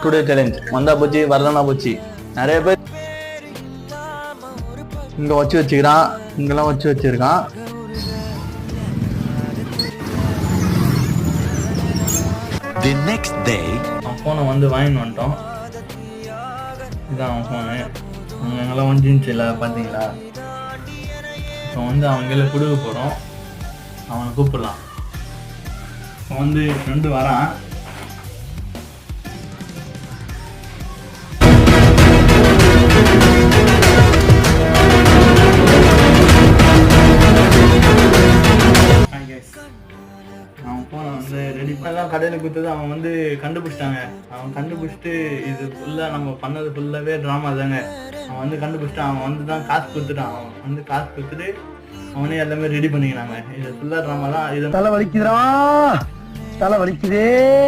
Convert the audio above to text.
Today challenge வந்தா போச்சு வரலன்னா போச்சு. நிறைய பேர் இங்க வச்சுக்கிறான், இங்கெல்லாம் வச்சிருக்கான். The next day அவன் ஃபோனை வாங்கிட்டு வந்துட்டோம். இதுதான் அவன் ஃபோனு. அங்கெல்லாம் வந்துச்சுல பார்த்தீங்களா? இப்போ அவங்கள கொடுக்க போகிறோம். அவனை கூப்பிடலாம். இப்போ ஃப்ரெண்டு வரான். அவன் ஃபோனை ரெடி பண்ணலாம் கடையில் கொடுத்தது அவன் கண்டுபிடிச்சிட்டாங்க. அவன் கண்டுபிடிச்சிட்டு இது ஃபுல்லாக நம்ம பண்ணது ஃபுல்லாகவே ட்ராமா தாங்க. அவன் கண்டுபிடிச்சிட்டு அவன் தான் காசு கொடுத்துட்டான். அவன் காசு கொடுத்துட்டு அவனே எல்லாமே ரெடி பண்ணிக்கிறாங்க. இது ஃபுல்லாக ட்ராமா தான். இது தலை வலிக்குதே.